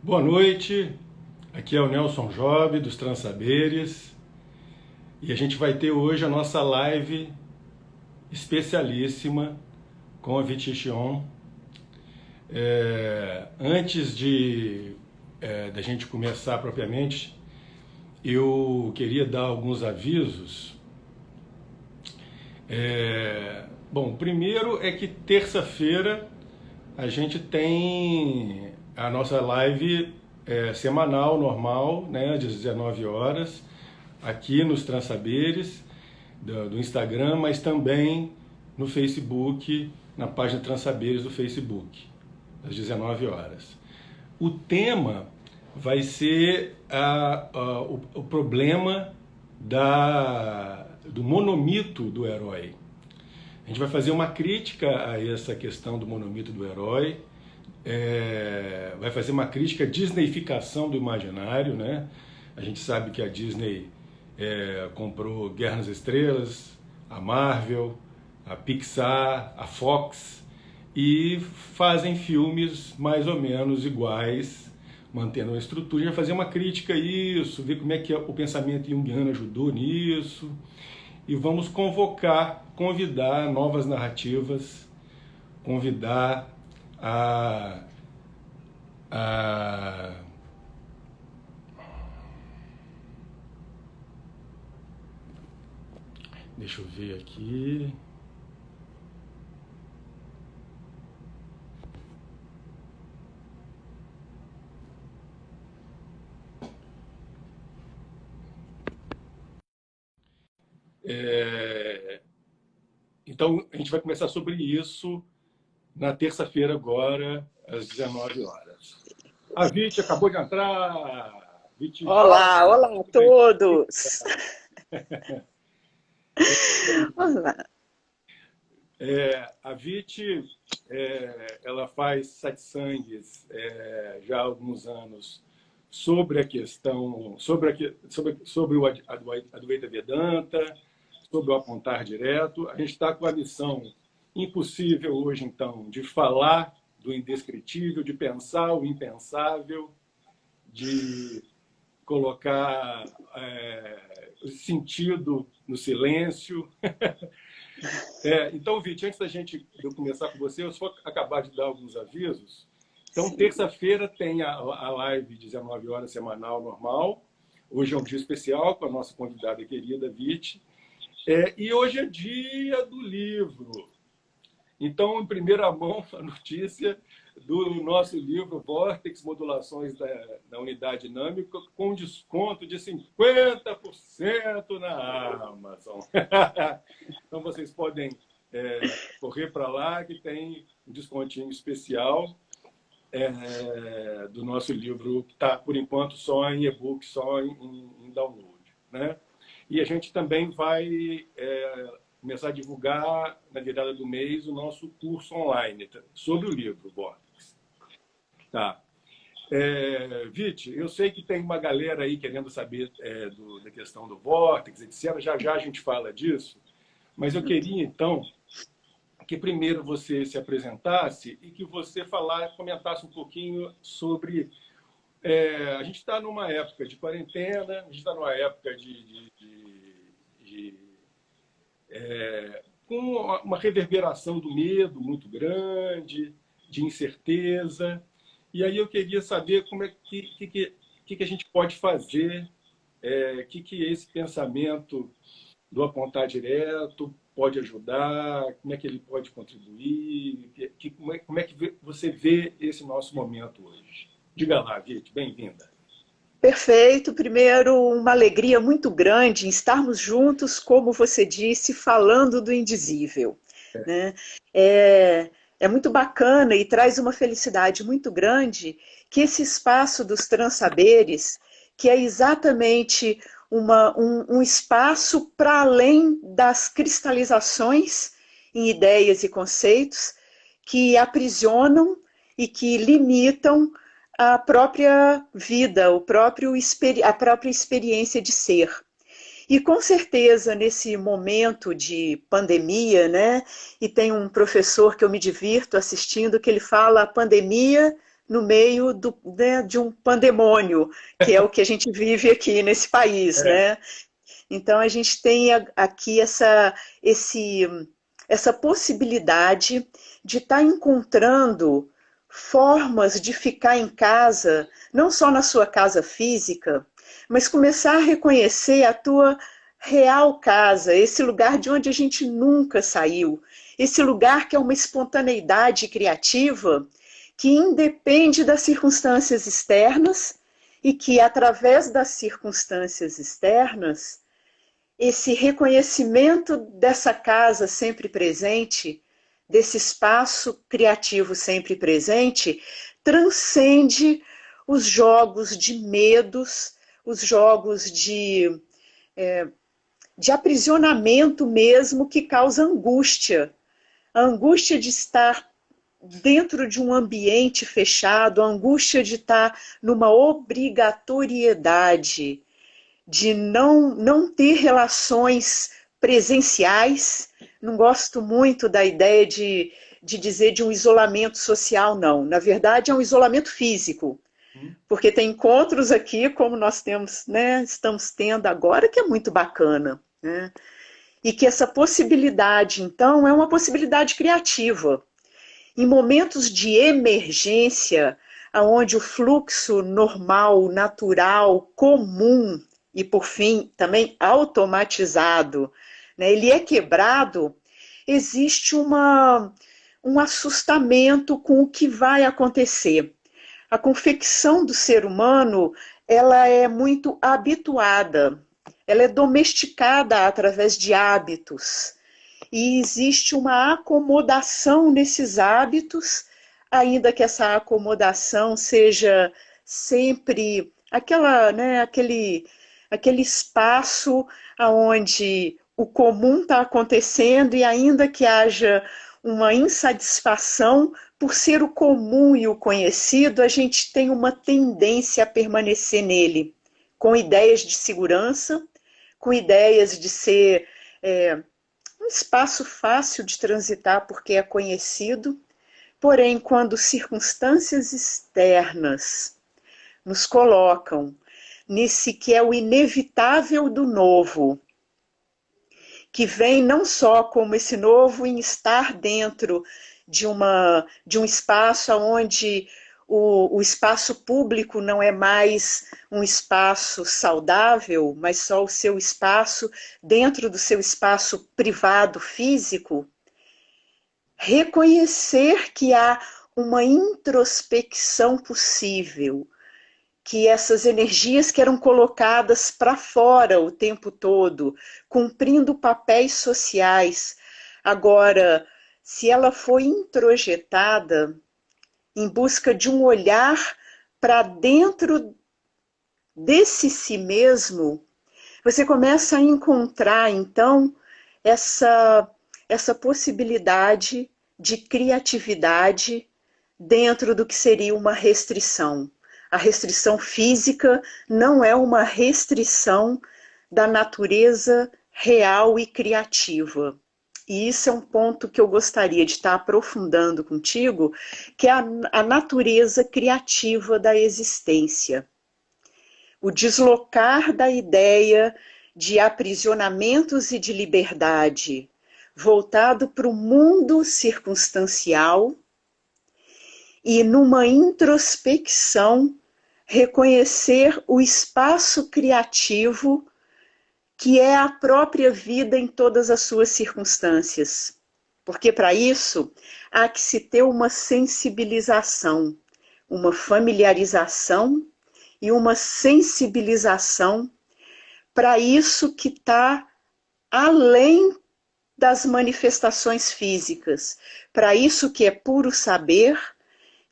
Boa noite, aqui é o Nelson Job dos Transaberes e a gente vai ter hoje a nossa live especialíssima com a Viti Xion. Antes da gente começar propriamente, eu queria dar alguns avisos. Bom, o primeiro é que terça-feira a gente tem a nossa live semanal, normal, né, às 19 horas, aqui nos Transaberes do Instagram, mas também no Facebook, na página Transaberes do Facebook, às 19 horas. O tema vai ser o problema do monomito do herói. A gente vai fazer uma crítica a essa questão do monomito do herói, vai fazer uma crítica à disneyficação do imaginário, né? A gente sabe que a Disney comprou Guerra nas Estrelas, a Marvel, a Pixar, a Fox, e fazem filmes mais ou menos iguais, mantendo a estrutura. A gente vai fazer uma crítica a isso, ver como é que o pensamento junguiano ajudou nisso, e vamos convidar novas narrativas, convidar deixa eu ver aqui. Então, a gente vai começar sobre isso na terça-feira agora, às 19 horas. A Viti acabou de entrar. Viti, Olá, olá a todos. Olá. A Viti, ela faz satsangs já há alguns anos sobre a questão, sobre o Advaita Vedanta, sobre o apontar direto. A gente está com a missão impossível hoje, então, de falar do indescritível, de pensar o impensável, de colocar o sentido no silêncio. Então, Viti, antes de eu começar com você, eu só acabar de dar alguns avisos. Então, terça-feira tem a live de 19 horas semanal normal. Hoje é um dia especial com a nossa convidada querida, Viti. E hoje é dia do livro. Então, em primeira mão, a notícia do nosso livro Vórtex, Modulações da Unidade Dinâmica, com desconto de 50% na Amazon. Então, vocês podem correr para lá, que tem um descontinho especial do nosso livro, que está, por enquanto, só em e-book, só em download, né? E a gente também vai começar a divulgar, na virada do mês, o nosso curso online sobre o livro Vórtex. Tá. Viti, eu sei que tem uma galera aí querendo saber da questão do Vórtex, etc. Já já a gente fala disso, mas eu queria, então, que primeiro você se apresentasse e que você comentasse um pouquinho sobre... a gente está numa época de quarentena, a gente está numa época com uma reverberação do medo muito grande, de incerteza. E aí eu queria saber como que a gente pode fazer, que esse pensamento do apontar direto pode ajudar, como é que ele pode contribuir, como é que você vê esse nosso momento hoje. Diga lá, Viti, bem-vinda. Perfeito. Primeiro, uma alegria muito grande em estarmos juntos, como você disse, falando do indizível, né? É muito bacana e traz uma felicidade muito grande que esse espaço dos transaberes, que é exatamente um espaço para além das cristalizações em ideias e conceitos que aprisionam e que limitam a própria vida, a própria experiência de ser. E com certeza, nesse momento de pandemia, né? E tem um professor que eu me divirto assistindo, que ele fala: a pandemia no meio né, de um pandemônio, que é o que a gente vive aqui nesse país, né? Então a gente tem aqui essa possibilidade de estar encontrando formas de ficar em casa, não só na sua casa física, mas começar a reconhecer a tua real casa, esse lugar de onde a gente nunca saiu, esse lugar que é uma espontaneidade criativa que independe das circunstâncias externas e que, através das circunstâncias externas, esse reconhecimento dessa casa sempre presente, desse espaço criativo sempre presente, transcende os jogos de medos, os jogos de aprisionamento mesmo que causa angústia. A angústia de estar dentro de um ambiente fechado, a angústia de estar numa obrigatoriedade, de não ter relações presenciais. Não gosto muito da ideia de dizer de um isolamento social, não. Na verdade, é um isolamento físico. Porque tem encontros aqui, como nós temos, né, estamos tendo agora, que é muito bacana. Né? E que essa possibilidade, então, é uma possibilidade criativa. Em momentos de emergência, onde o fluxo normal, natural, comum e, por fim, também automatizado, né, ele é quebrado, existe um assustamento com o que vai acontecer. A confecção do ser humano, ela é muito habituada, ela é domesticada através de hábitos. E existe uma acomodação nesses hábitos, ainda que essa acomodação seja sempre aquele espaço onde o comum está acontecendo e ainda que haja uma insatisfação por ser o comum e o conhecido, a gente tem uma tendência a permanecer nele, com ideias de segurança, com ideias de ser um espaço fácil de transitar porque é conhecido, porém, quando circunstâncias externas nos colocam nesse que é o inevitável do novo, que vem não só como esse novo em estar dentro de um espaço onde o espaço público não é mais um espaço saudável, mas só o seu espaço dentro do seu espaço privado físico, reconhecer que há uma introspecção possível, que essas energias que eram colocadas para fora o tempo todo, cumprindo papéis sociais, agora, se ela foi introjetada em busca de um olhar para dentro desse si mesmo, você começa a encontrar, então, essa possibilidade de criatividade dentro do que seria uma restrição. A restrição física não é uma restrição da natureza real e criativa. E isso é um ponto que eu gostaria de estar aprofundando contigo, que é a natureza criativa da existência. O deslocar da ideia de aprisionamentos e de liberdade voltado para o mundo circunstancial e numa introspecção reconhecer o espaço criativo que é a própria vida em todas as suas circunstâncias. Porque para isso há que se ter uma sensibilização, uma familiarização e uma sensibilização para isso que está além das manifestações físicas, para isso que é puro saber,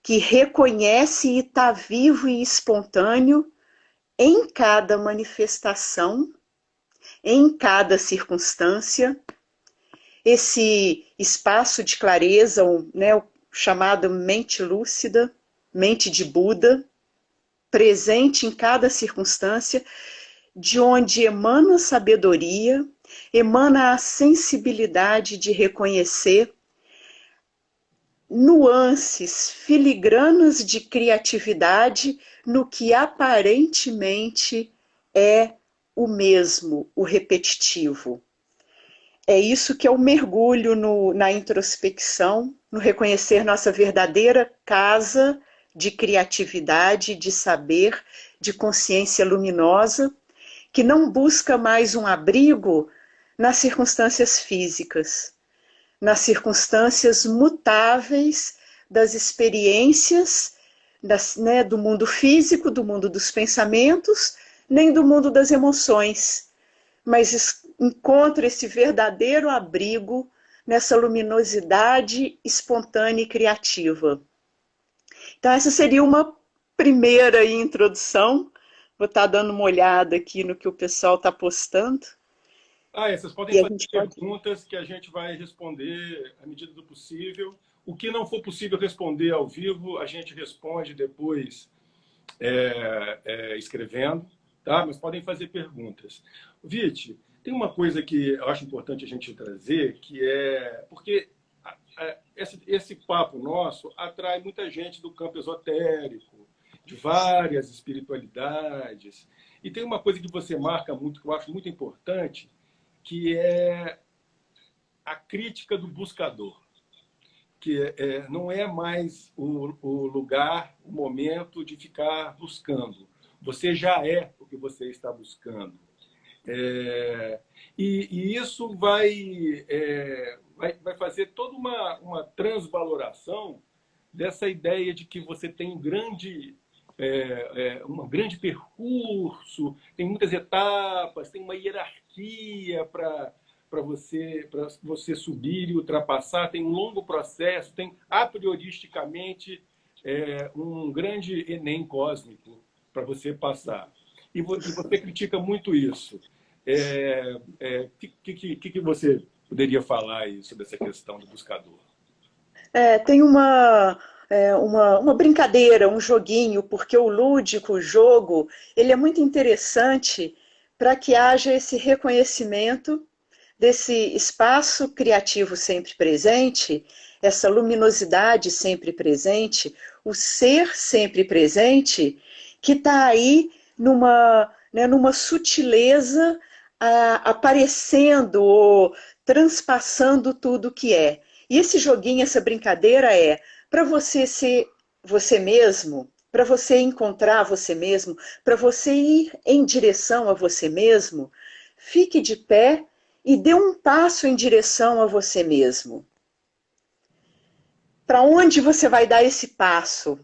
que reconhece e está vivo e espontâneo em cada manifestação, em cada circunstância, esse espaço de clareza, né, o chamado mente lúcida, mente de Buda, presente em cada circunstância, de onde emana a sabedoria, emana a sensibilidade de reconhecer nuances filigranas de criatividade no que aparentemente é o mesmo, o repetitivo. É isso que é o mergulho na introspecção, no reconhecer nossa verdadeira casa de criatividade, de saber, de consciência luminosa, que não busca mais um abrigo nas circunstâncias físicas, nas circunstâncias mutáveis das experiências do mundo físico, do mundo dos pensamentos, nem do mundo das emoções, mas encontra esse verdadeiro abrigo nessa luminosidade espontânea e criativa. Então essa seria uma primeira introdução. Vou estar dando uma olhada aqui no que o pessoal está postando. Vocês podem fazer perguntas que a gente vai responder à medida do possível. O que não for possível responder ao vivo, a gente responde depois escrevendo, tá? Mas podem fazer perguntas. Viti, tem uma coisa que eu acho importante a gente trazer, que é... Porque esse papo nosso atrai muita gente do campo esotérico, de várias espiritualidades. E tem uma coisa que você marca muito, que eu acho muito importante, que é a crítica do buscador, que não é mais o lugar, o momento de ficar buscando. Você já é o que você está buscando. E isso vai fazer toda uma transvaloração dessa ideia de que você tem um grande percurso, tem muitas etapas, tem uma hierarquia para você subir e ultrapassar, tem um longo processo, tem a prioristicamente um grande Enem cósmico para você passar. E você critica muito isso. Que você poderia falar aí sobre essa questão do buscador? Tem uma brincadeira, um joguinho, porque o lúdico, o jogo, ele é muito interessante para que haja esse reconhecimento desse espaço criativo sempre presente, essa luminosidade sempre presente, o ser sempre presente, que está aí numa sutileza aparecendo ou transpassando tudo que é. E esse joguinho, essa brincadeira para você ser você mesmo, para você encontrar você mesmo, para você ir em direção a você mesmo, fique de pé e dê um passo em direção a você mesmo. Para onde você vai dar esse passo?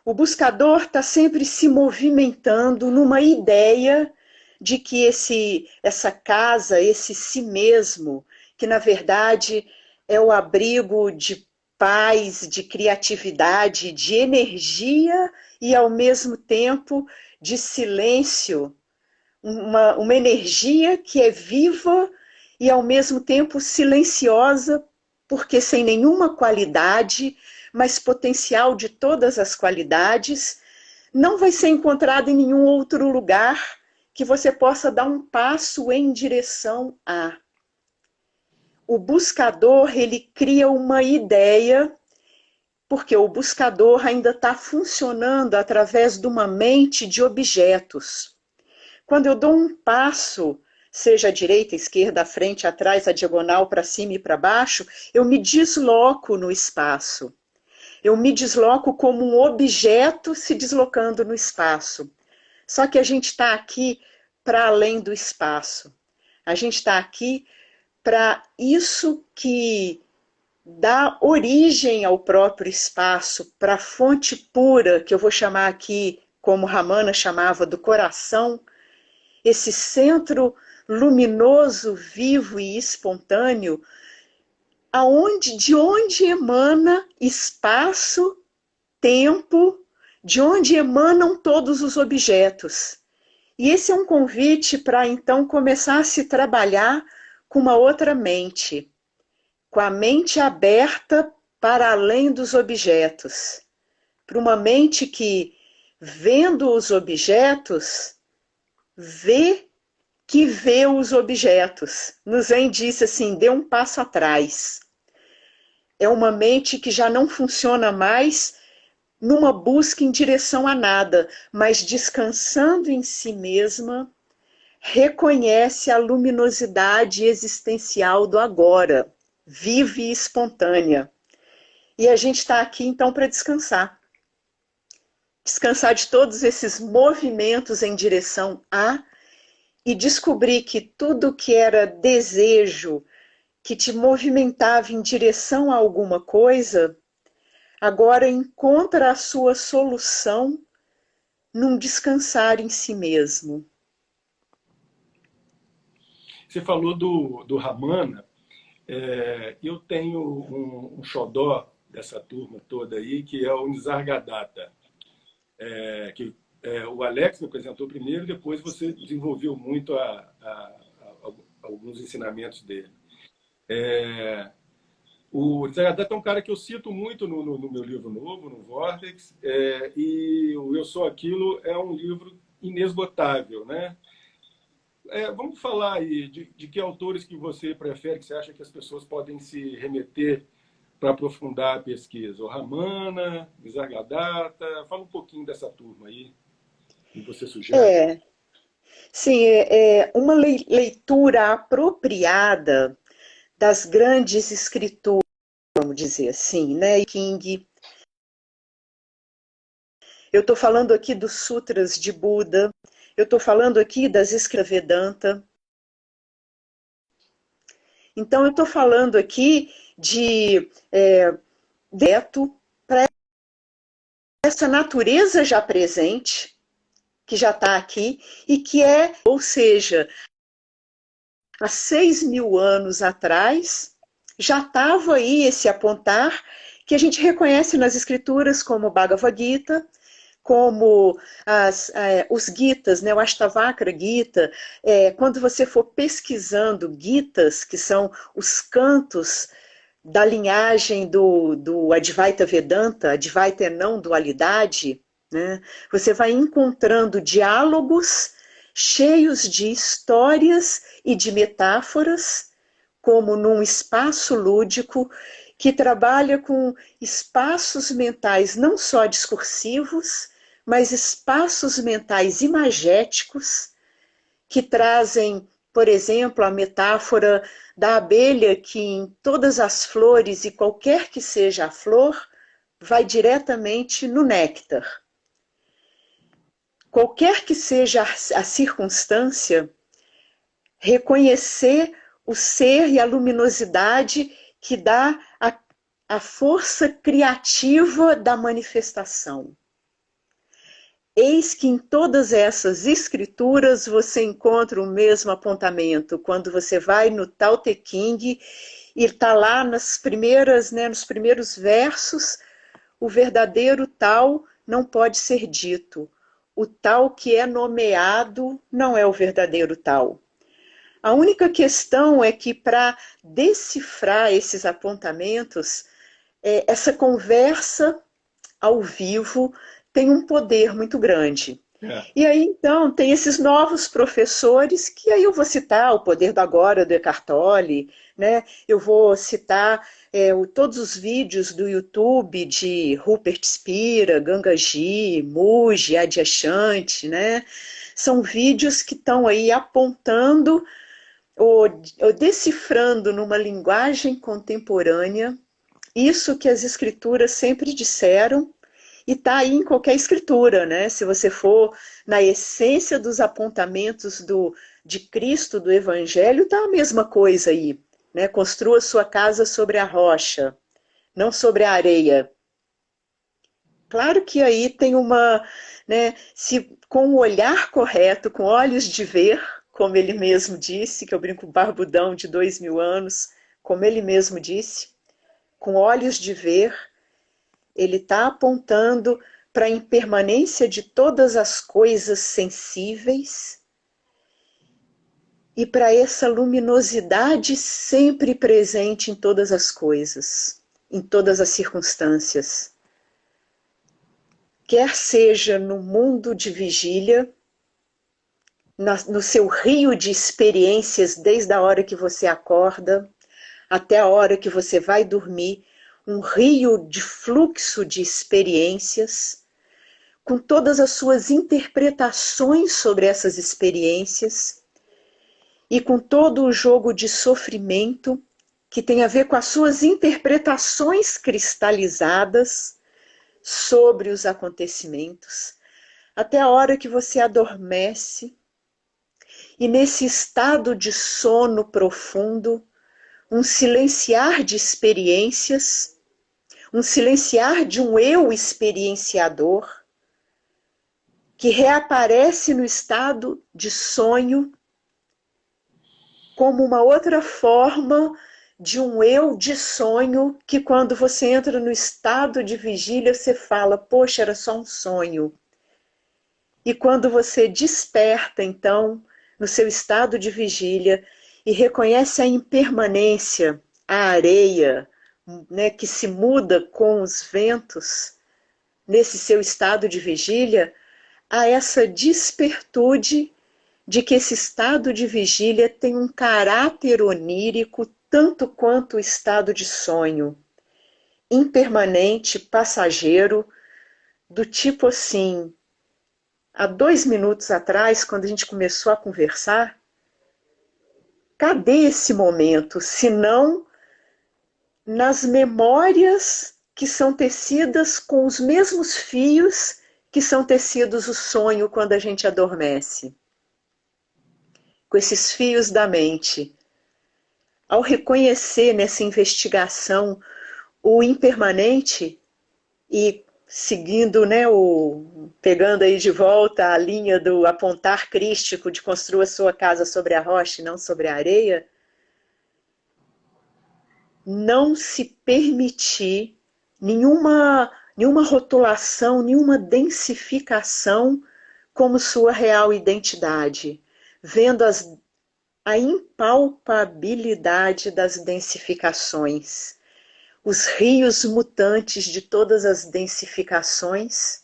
O buscador está sempre se movimentando numa ideia de que essa casa, esse si mesmo, que na verdade é o abrigo de paz, de criatividade, de energia e ao mesmo tempo de silêncio, uma energia que é viva e ao mesmo tempo silenciosa, porque sem nenhuma qualidade, mas potencial de todas as qualidades, não vai ser encontrado em nenhum outro lugar que você possa dar um passo em direção a. O buscador, ele cria uma ideia, porque o buscador ainda está funcionando através de uma mente de objetos. Quando eu dou um passo, seja à direita, à esquerda, à frente, atrás, à diagonal, para cima e para baixo, eu me desloco no espaço. Eu me desloco como um objeto se deslocando no espaço. Só que a gente está aqui para além do espaço. A gente está aqui para isso que dá origem ao próprio espaço, para a fonte pura, que eu vou chamar aqui, como Ramana chamava, do coração, esse centro luminoso, vivo e espontâneo, de onde emana espaço, tempo, de onde emanam todos os objetos. E esse é um convite para então começar a se trabalhar com uma outra mente, com a mente aberta para além dos objetos, para uma mente que, vendo os objetos, vê que vê os objetos. No Zen disse assim, dê um passo atrás. é uma mente que já não funciona mais numa busca em direção a nada, mas descansando em si mesma, reconhece a luminosidade existencial do agora, vive e espontânea. E a gente está aqui então para descansar. Descansar de todos esses movimentos em direção a e descobrir que tudo que era desejo, que te movimentava em direção a alguma coisa, agora encontra a sua solução num descansar em si mesmo. Você falou do Ramana. Eu tenho um xodó dessa turma toda aí, que é o Nisargadatta, que o Alex me apresentou primeiro, depois você desenvolveu muito alguns ensinamentos dele. O Nisargadatta é um cara que eu cito muito no meu livro novo, no Vortex, e o Eu Sou Aquilo é um livro inesgotável, né? Vamos falar aí de que autores que você prefere, que você acha que as pessoas podem se remeter para aprofundar a pesquisa? O Ramana, Nisargadatta, fala um pouquinho dessa turma aí, que você sugere. Sim, uma leitura apropriada das grandes escrituras, vamos dizer assim, né? King. Eu estou falando aqui dos sutras de Buda, eu estou falando aqui das escrituras Vedanta. Então, eu estou falando aqui de direto para essa natureza já presente, que já está aqui, e que ou seja, há 6.000 anos atrás, já estava aí esse apontar que a gente reconhece nas escrituras como Bhagavad Gita, como os Gitas, né, o Ashtavakra Gita. Quando você for pesquisando Gitas, que são os cantos da linhagem do Advaita Vedanta, Advaita é não dualidade, né, você vai encontrando diálogos cheios de histórias e de metáforas, como num espaço lúdico que trabalha com espaços mentais não só discursivos, mas espaços mentais imagéticos que trazem, por exemplo, a metáfora da abelha que em todas as flores e qualquer que seja a flor, vai diretamente no néctar. Qualquer que seja a circunstância, reconhecer o ser e a luminosidade que dá a força criativa da manifestação. Eis que em todas essas escrituras você encontra o mesmo apontamento. Quando você vai no Tao Te Ching e está lá nas primeiras, né, nos primeiros versos, o verdadeiro Tao não pode ser dito. O Tao que é nomeado não é o verdadeiro Tao. A única questão é que para decifrar esses apontamentos, essa conversa ao vivo tem um poder muito grande. E aí, então, tem esses novos professores, que aí eu vou citar o Poder do Agora, do Eckhart Tolle, né? Eu vou citar todos os vídeos do YouTube de Rupert Spira, Gangaji, Muji, Adyashanti, né? São vídeos que estão aí apontando ou decifrando numa linguagem contemporânea isso que as escrituras sempre disseram, e está aí em qualquer escritura, né? Se você for na essência dos apontamentos de Cristo, do Evangelho, está a mesma coisa aí, né? Construa sua casa sobre a rocha, não sobre a areia. Claro que aí tem uma, né? Se com o olhar correto, com olhos de ver, como ele mesmo disse, que eu brinco barbudão de 2.000 anos, como ele mesmo disse, com olhos de ver, ele está apontando para a impermanência de todas as coisas sensíveis e para essa luminosidade sempre presente em todas as coisas, em todas as circunstâncias. Quer seja no mundo de vigília, no seu rio de experiências, desde a hora que você acorda até a hora que você vai dormir, um rio de fluxo de experiências, com todas as suas interpretações sobre essas experiências e com todo o jogo de sofrimento que tem a ver com as suas interpretações cristalizadas sobre os acontecimentos, até a hora que você adormece e nesse estado de sono profundo, um silenciar de experiências, um silenciar de um eu experienciador, que reaparece no estado de sonho como uma outra forma de um eu de sonho, que quando você entra no estado de vigília, você fala, poxa, era só um sonho. E quando você desperta, então, no seu estado de vigília, e reconhece a impermanência, a areia, né, que se muda com os ventos, nesse seu estado de vigília, há essa despertude de que esse estado de vigília tem um caráter onírico tanto quanto o estado de sonho, impermanente, passageiro, do tipo assim, há 2 minutos atrás, quando a gente começou a conversar, cadê esse momento, se não nas memórias que são tecidas com os mesmos fios que são tecidos o sonho quando a gente adormece? Com esses fios da mente. Ao reconhecer nessa investigação o impermanente e seguindo, né, pegando aí de volta a linha do apontar crístico de construa sua casa sobre a rocha e não sobre a areia, não se permitir nenhuma rotulação, nenhuma densificação como sua real identidade, vendo a impalpabilidade das densificações, os rios mutantes de todas as densificações,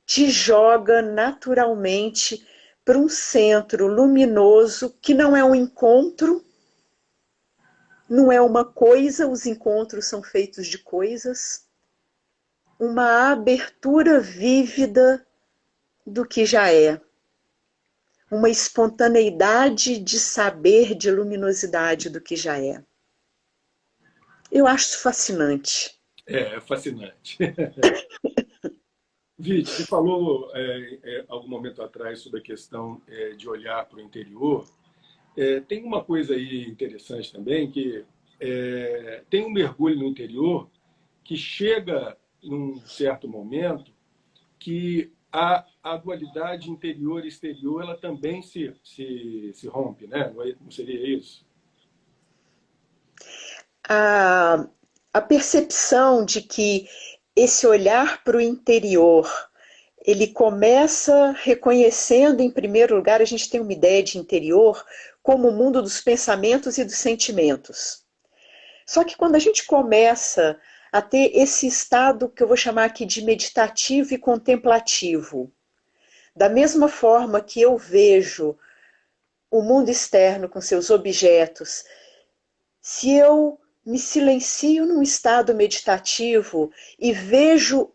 te joga naturalmente para um centro luminoso que não é um encontro, não é uma coisa, os encontros são feitos de coisas, uma abertura vívida do que já é, uma espontaneidade de saber, de luminosidade do que já é. Eu acho isso fascinante. É fascinante. Vite, você falou algum momento atrás sobre a questão de olhar para o interior. Tem uma coisa aí interessante também, que tem um mergulho no interior que chega num certo momento que a dualidade interior e exterior ela também se rompe, né? Não seria isso? A percepção de que esse olhar para o interior, ele começa reconhecendo, em primeiro lugar, a gente tem uma ideia de interior como o mundo dos pensamentos e dos sentimentos. Só que quando a gente começa a ter esse estado que eu vou chamar aqui de meditativo e contemplativo, da mesma forma que eu vejo o mundo externo com seus objetos, se eu me silencio num estado meditativo e vejo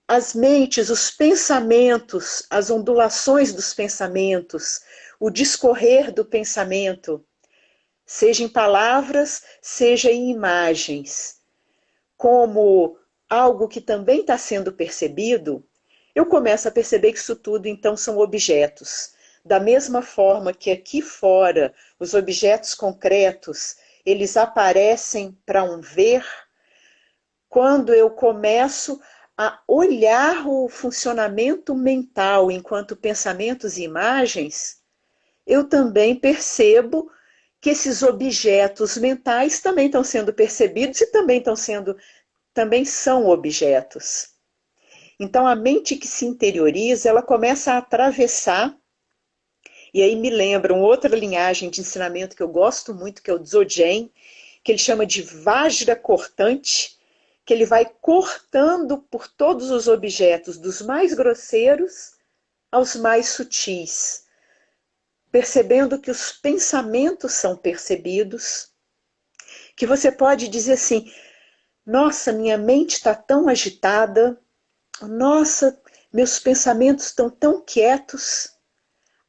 as mentes, os pensamentos, as ondulações dos pensamentos, o discorrer do pensamento, seja em palavras, seja em imagens, como algo que também está sendo percebido, eu começo a perceber que isso tudo então são objetos. Da mesma forma que aqui fora os objetos concretos, eles aparecem para um ver, quando eu começo a olhar o funcionamento mental enquanto pensamentos e imagens, eu também percebo que esses objetos mentais também estão sendo percebidos e também são objetos. Então a mente que se interioriza, ela começa a atravessar, e aí me lembra uma outra linhagem de ensinamento que eu gosto muito, que é o Dzogchen, que ele chama de Vajra cortante, que ele vai cortando por todos os objetos, dos mais grosseiros aos mais sutis, percebendo que os pensamentos são percebidos, que você pode dizer assim, Nossa, minha mente está tão agitada. Nossa, meus pensamentos estão tão quietos.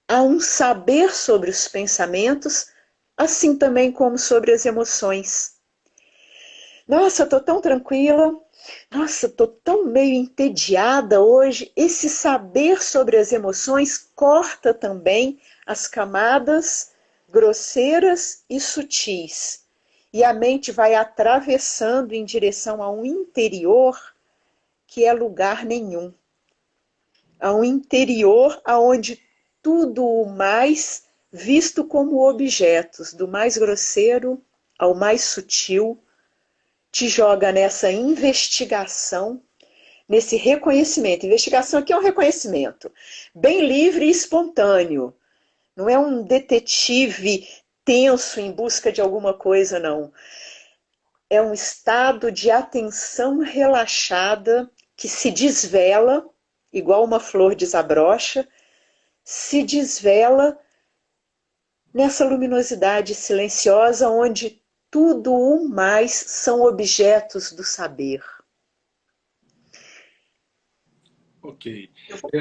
Há um saber sobre os pensamentos, assim também como sobre as emoções. Nossa, estou tão tranquila. Nossa, estou tão meio entediada hoje. Esse saber sobre as emoções corta também as camadas grosseiras e sutis. E a mente vai atravessando em direção a um interior que é lugar nenhum. A um interior aonde tudo o mais visto como objetos, do mais grosseiro ao mais sutil, te joga nessa investigação, nesse reconhecimento. Investigação aqui é um reconhecimento, bem livre e espontâneo. Não é um detetive tenso em busca de alguma coisa, não. É um estado de atenção relaxada que se desvela, igual uma flor desabrocha, se desvela nessa luminosidade silenciosa onde tudo o mais são objetos do saber. Ok.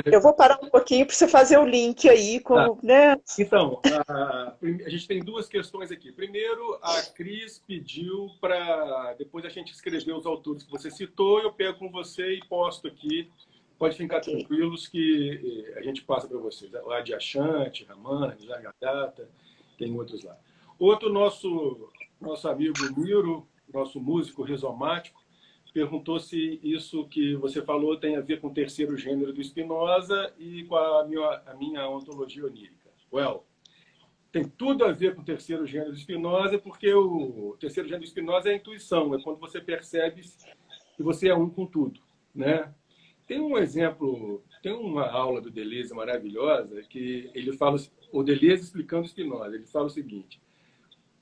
Eu vou parar um pouquinho para você fazer o link aí, como, né? Então, a gente tem duas questões aqui. Primeiro, a Cris pediu para depois a gente escrever os autores que você citou, eu pego com você e posto aqui. Pode ficar tranquilos que a gente passa para vocês. Lá de Achante, Ramana, Jargadata, tem outros lá. Outro nosso amigo Miro, nosso músico rizomático, perguntou se isso que você falou tem a ver com o terceiro gênero do Spinoza e com a minha ontologia onírica. Well, tem tudo a ver com o terceiro gênero do Spinoza, porque o terceiro gênero do Spinoza é a intuição, é quando você percebe que você é um com tudo, né? Tem um exemplo, tem uma aula do Deleuze maravilhosa que ele fala, o Deleuze explicando Spinoza, ele fala o seguinte: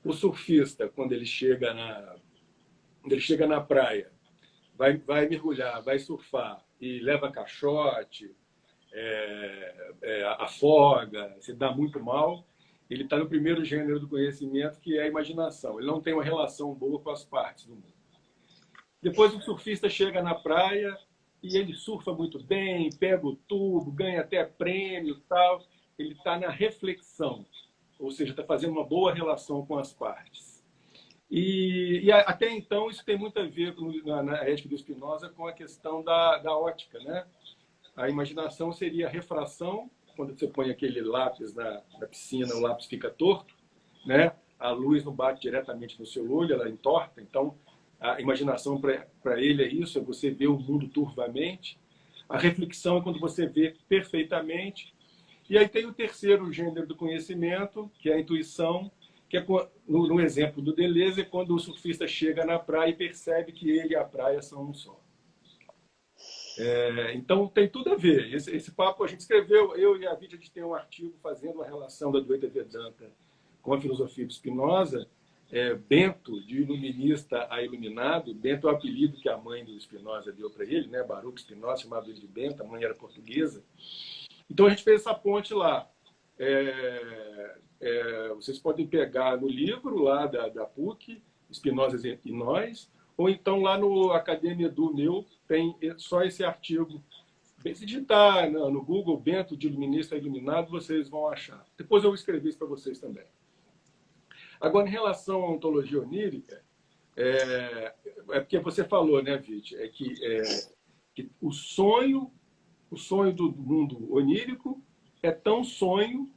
o surfista, quando ele chega na praia, vai mergulhar, vai surfar e leva caixote, afoga, se dá muito mal, ele está no primeiro gênero do conhecimento, que é a imaginação. Ele não tem uma relação boa com as partes do mundo. Depois o surfista chega na praia e ele surfa muito bem, pega o tubo, ganha até prêmio e tal. Ele está na reflexão, ou seja, está fazendo uma boa relação com as partes. E até então isso tem muito a ver na ética do Spinoza com a questão da ótica, né? A imaginação seria a refração, quando você põe aquele lápis na piscina, o lápis fica torto, né? A luz não bate diretamente no seu olho, ela entorta. Então, a imaginação para ele é isso, é você ver o mundo turvamente. A reflexão é quando você vê perfeitamente. E aí tem o terceiro gênero do conhecimento, que é a intuição, que é, no exemplo do Deleuze, é quando o surfista chega na praia e percebe que ele e a praia são um só. Então, tem tudo a ver. Esse papo a gente escreveu, eu e a Viti, a gente tem um artigo fazendo a relação da Advaita Vedanta com a filosofia de Spinoza. Bento, de iluminista a iluminado. Bento é o apelido que a mãe do Spinoza deu para ele, né? Baruch Spinoza, chamava ele de Bento, a mãe era portuguesa. Então, a gente fez essa ponte lá. Vocês podem pegar no livro lá da PUC, Spinoza e Nós, ou então lá no Academia do meu, tem só esse artigo. Se digitar no Google Bento de Iluminista a Iluminado, vocês vão achar. Depois eu escrevi isso para vocês também. Agora, em relação à ontologia onírica, porque você falou, né, Viti, que o sonho do mundo onírico é tão sonho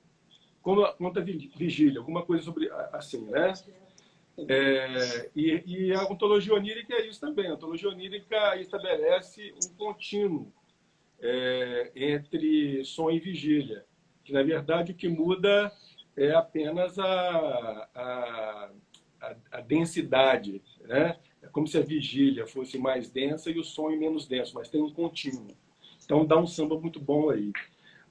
quanto a vigília, alguma coisa sobre assim, né? E a ontologia onírica é isso também. A ontologia onírica estabelece um contínuo entre sonho e vigília, que, na verdade, o que muda é apenas a densidade, né? É como se a vigília fosse mais densa e o sonho menos denso, mas tem um contínuo. Então, dá um samba muito bom aí.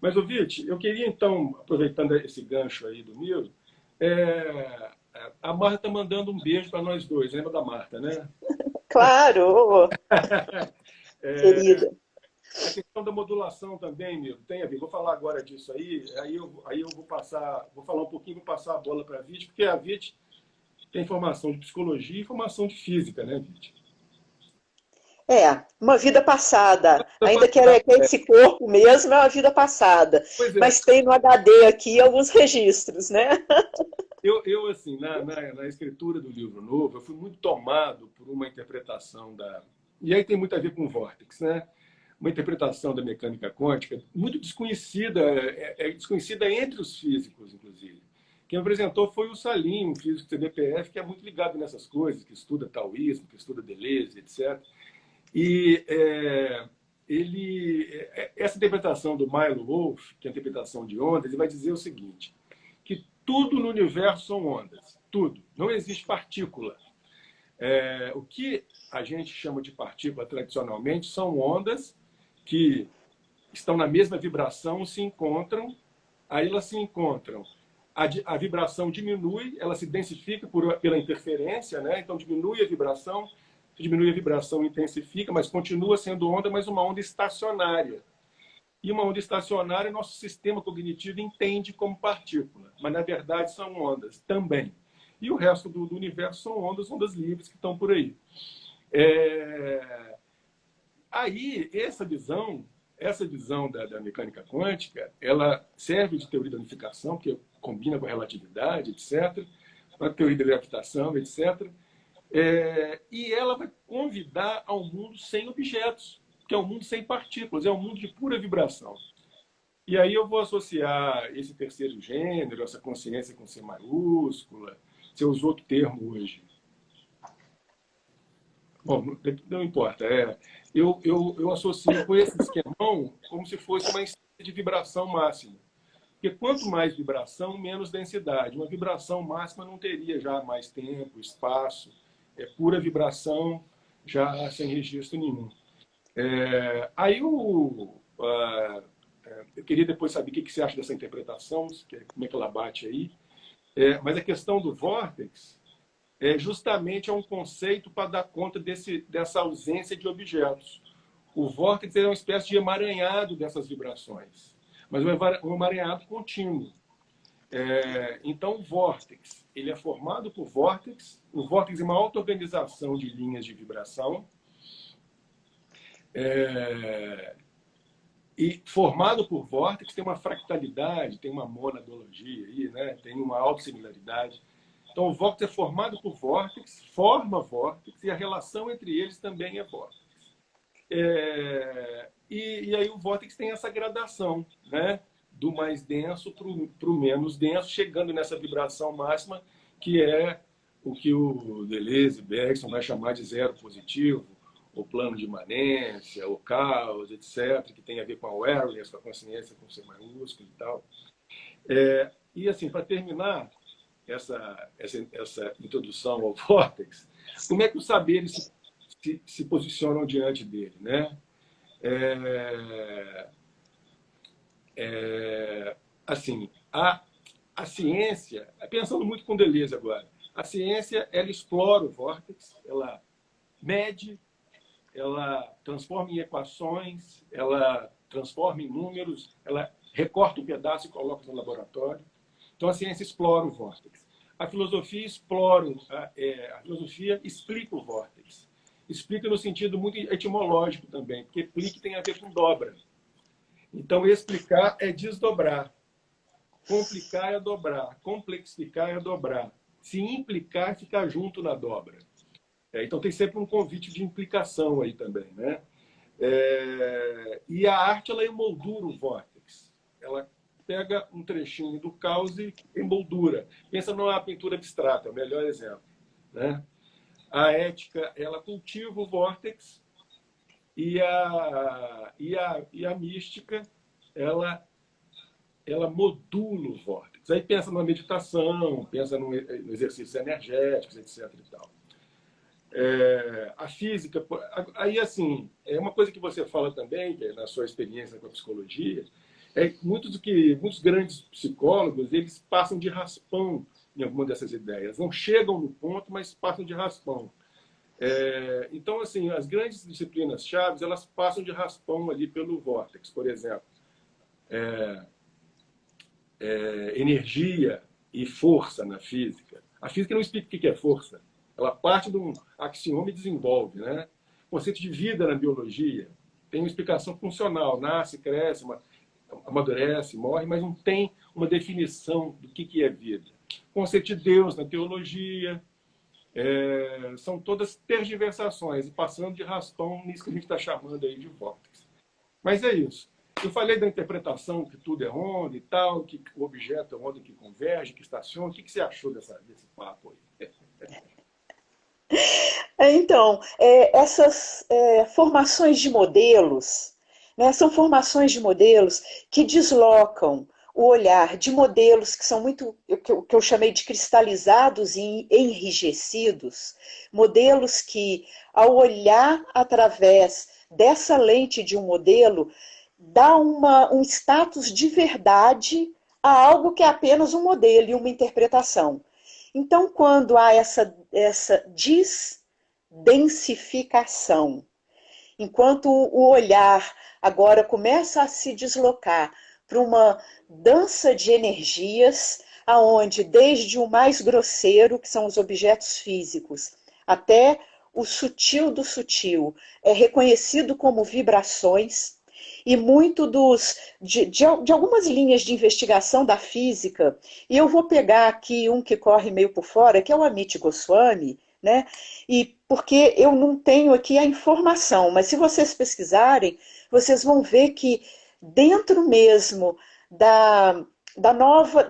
Mas, Viti, eu queria, então, aproveitando esse gancho aí do Miro, a Marta está mandando um beijo para nós dois. Lembra da Marta, né? Claro! Querida. A questão da modulação também, Miro, tem a ver. Vou falar agora disso aí eu vou falar um pouquinho, vou passar a bola para a Viti, porque a Viti tem formação de psicologia e formação de física, né, Viti? uma vida passada. Ainda que é esse corpo mesmo, é uma vida passada. Pois é. Mas tem no HD aqui alguns registros, né? Eu assim, na escritura do livro novo, eu fui muito tomado por uma interpretação da... E aí tem muito a ver com o vórtex, né? Uma interpretação da mecânica quântica muito desconhecida, desconhecida entre os físicos, inclusive. Quem apresentou foi o Salim, um físico do CBPF, que é muito ligado nessas coisas, que estuda taoísmo, que estuda Deleuze, etc. E essa interpretação do Milo Wolff, que é a interpretação de ondas, ele vai dizer o seguinte, que tudo no universo são ondas, tudo. Não existe partícula. O que a gente chama de partícula tradicionalmente são ondas que estão na mesma vibração, se encontram, aí elas se encontram. A vibração diminui, ela se densifica pela interferência, né? Então diminui a vibração, intensifica, mas continua sendo onda, mas uma onda estacionária. E uma onda estacionária, nosso sistema cognitivo entende como partícula, mas na verdade são ondas também. E o resto do universo são ondas livres que estão por aí. Aí, essa visão da mecânica quântica, ela serve de teoria da unificação, que combina com a relatividade, etc., a teoria da gravitação, etc., e ela vai convidar ao mundo sem objetos, que é um mundo sem partículas, é um mundo de pura vibração. E aí eu vou associar esse terceiro gênero, essa consciência com C maiúscula. Você usou outro termo hoje. Bom, não importa. Eu associo com esse esquemão como se fosse uma instância de vibração máxima. Porque quanto mais vibração, menos densidade. Uma vibração máxima não teria já mais tempo, espaço. É pura vibração, já sem registro nenhum. Aí eu queria depois saber o que você acha dessa interpretação, como é que ela bate aí. Mas a questão do vórtex justamente é um conceito para dar conta dessa ausência de objetos. O vórtex é uma espécie de emaranhado dessas vibrações, mas um emaranhado contínuo. Então, o vórtex ele é formado por vórtex. O vórtex é uma auto-organização de linhas de vibração. E formado por vórtex tem uma fractalidade, tem uma monadologia, aí, né? Tem uma autossimilaridade. Então, o vórtex é formado por vórtex, forma vórtex, e a relação entre eles também é vórtex. E aí o vórtex tem essa gradação, né? Do mais denso para o menos denso, chegando nessa vibração máxima, que é o que o Deleuze e Bergson vai chamar de zero positivo, o plano de imanência, o caos, etc., que tem a ver com a awareness, com a consciência, com o C maiúsculo e tal. E, assim, para terminar essa introdução ao vórtex, como é que os saberes se posicionam diante dele, né? Assim, a ciência, pensando muito com Deleuze agora, a ciência ela explora o vórtex, ela mede, ela transforma em equações, ela transforma em números, ela recorta um pedaço e coloca no laboratório. Então a ciência explora o vórtex. A filosofia a filosofia explica o vórtex. Explica no sentido muito etimológico também, porque plique tem a ver com dobra. Então, explicar é desdobrar. Complicar é dobrar. Complexificar é dobrar. Se implicar é ficar junto na dobra. Então, tem sempre um convite de implicação aí também, né? E a arte, ela emoldura o vórtex. Ela pega um trechinho do caos e emoldura. Pensa numa pintura abstrata, é o melhor exemplo, né? A ética, ela cultiva o vórtex, e a mística, ela modula o vórtex. Aí pensa numa meditação, pensa no exercícios energéticos, etc. E tal. A física, aí assim, é uma coisa que você fala também, que é na sua experiência com a psicologia, muitos grandes psicólogos, eles passam de raspão em alguma dessas ideias. Não chegam no ponto, mas passam de raspão. Então, assim, as grandes disciplinas chaves, elas passam de raspão ali pelo vórtex, por exemplo. Energia e força na física. A física não explica o que é força. Ela parte de um axioma e desenvolve, né? O conceito de vida na biologia tem uma explicação funcional. Nasce, cresce, amadurece, morre, mas não tem uma definição do que é vida. O conceito de Deus na teologia são todas tergiversações, passando de raspão nisso que a gente está chamando aí de vórtice. Mas é isso. Eu falei da interpretação que tudo é onda e tal, que o objeto é onda que converge, que estaciona. O que você achou desse papo aí? Então, essas formações de modelos, né, são formações de modelos que deslocam o olhar de modelos que são muito, que eu chamei de cristalizados e enrijecidos, modelos que, ao olhar através dessa lente de um modelo, dá um status de verdade a algo que é apenas um modelo e uma interpretação. Então, quando há essa desdensificação, enquanto o olhar agora começa a se deslocar para uma dança de energias, aonde desde o mais grosseiro, que são os objetos físicos, até o sutil do sutil, é reconhecido como vibrações, e muito de algumas linhas de investigação da física, e eu vou pegar aqui um que corre meio por fora, que é o Amit Goswami, né? E porque eu não tenho aqui a informação, mas se vocês pesquisarem, vocês vão ver que dentro mesmo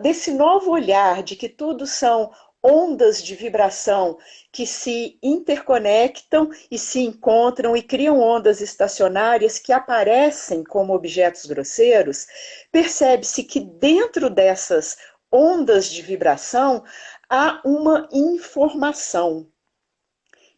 desse novo olhar de que tudo são ondas de vibração que se interconectam e se encontram e criam ondas estacionárias que aparecem como objetos grosseiros, percebe-se que dentro dessas ondas de vibração há uma informação.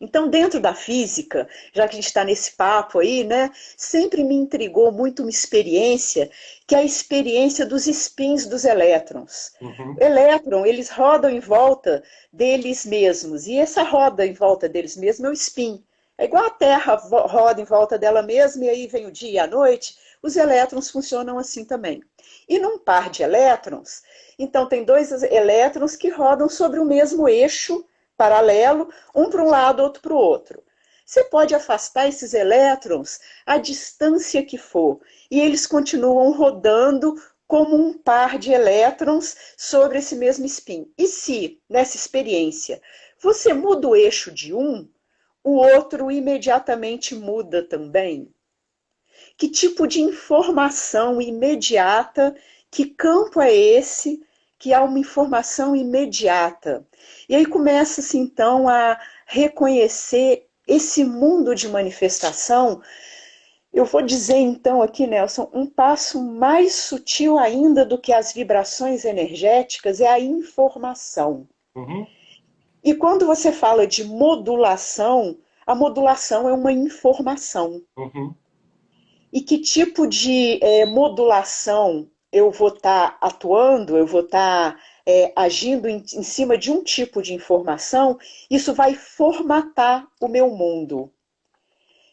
Então, dentro da física, já que a gente está nesse papo aí, né, sempre me intrigou muito uma experiência, que é a experiência dos spins dos elétrons. Uhum. Elétron, eles rodam em volta deles mesmos, e essa roda em volta deles mesmos é o spin. É igual a Terra roda em volta dela mesma, e aí vem o dia e a noite, os elétrons funcionam assim também. E num par de elétrons, então tem dois elétrons que rodam sobre o mesmo eixo, paralelo, um para um lado, outro para o outro. Você pode afastar esses elétrons à distância que for, e eles continuam rodando como um par de elétrons sobre esse mesmo spin. E se, nessa experiência, você muda o eixo de um, o outro imediatamente muda também? Que tipo de informação imediata, que campo é esse que há uma informação imediata? E aí começa-se então a reconhecer esse mundo de manifestação. Eu vou dizer então aqui, Nelson, um passo mais sutil ainda do que as vibrações energéticas é a informação. Uhum. E quando você fala de modulação, a modulação é uma informação. Uhum. E que tipo de modulação eu vou estar atuando, eu vou estar agindo em cima de um tipo de informação, isso vai formatar o meu mundo.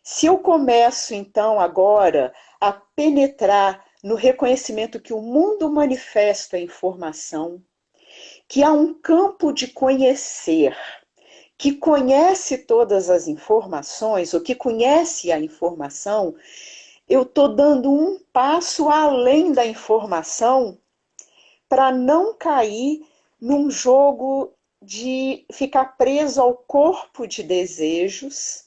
Se eu começo, então, agora a penetrar no reconhecimento que o mundo manifesta a informação, que há um campo de conhecer, que conhece todas as informações, ou que conhece a informação, eu estou dando um passo além da informação para não cair num jogo de ficar preso ao corpo de desejos,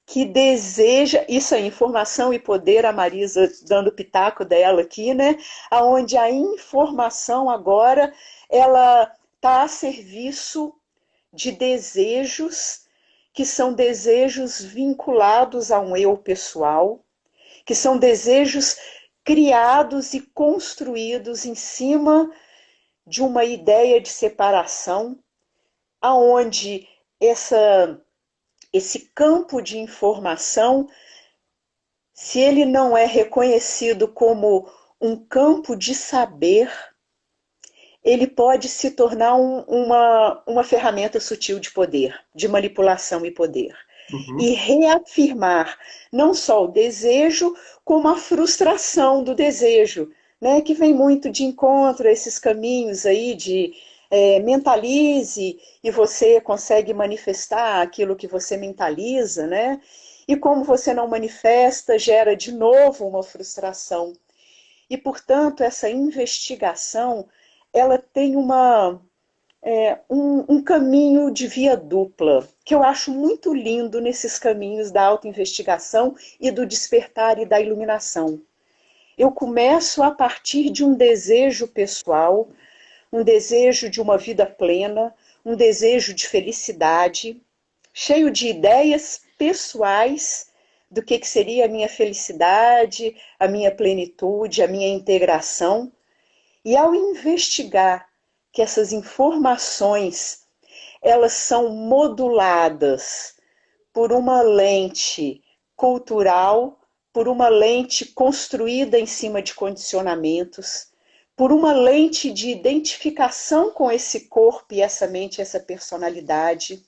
que deseja, isso é informação e poder, a Marisa dando o pitaco dela aqui, né? Onde a informação agora, ela está a serviço de desejos, que são desejos vinculados a um eu pessoal, que são desejos criados e construídos em cima de uma ideia de separação, aonde esse campo de informação, se ele não é reconhecido como um campo de saber, ele pode se tornar uma ferramenta sutil de poder, de manipulação e poder. Uhum. E reafirmar não só o desejo, como a frustração do desejo, né? Que vem muito de encontro a esses caminhos aí de mentalize e você consegue manifestar aquilo que você mentaliza, né? E como você não manifesta, gera de novo uma frustração. E, portanto, essa investigação, ela tem um caminho de via dupla, que eu acho muito lindo nesses caminhos da autoinvestigação e do despertar e da iluminação. Eu começo a partir de um desejo pessoal, um desejo de uma vida plena, um desejo de felicidade, cheio de ideias pessoais do que seria a minha felicidade, a minha plenitude, a minha integração. E ao investigar que essas informações elas são moduladas por uma lente cultural, por uma lente construída em cima de condicionamentos, por uma lente de identificação com esse corpo e essa mente, essa personalidade.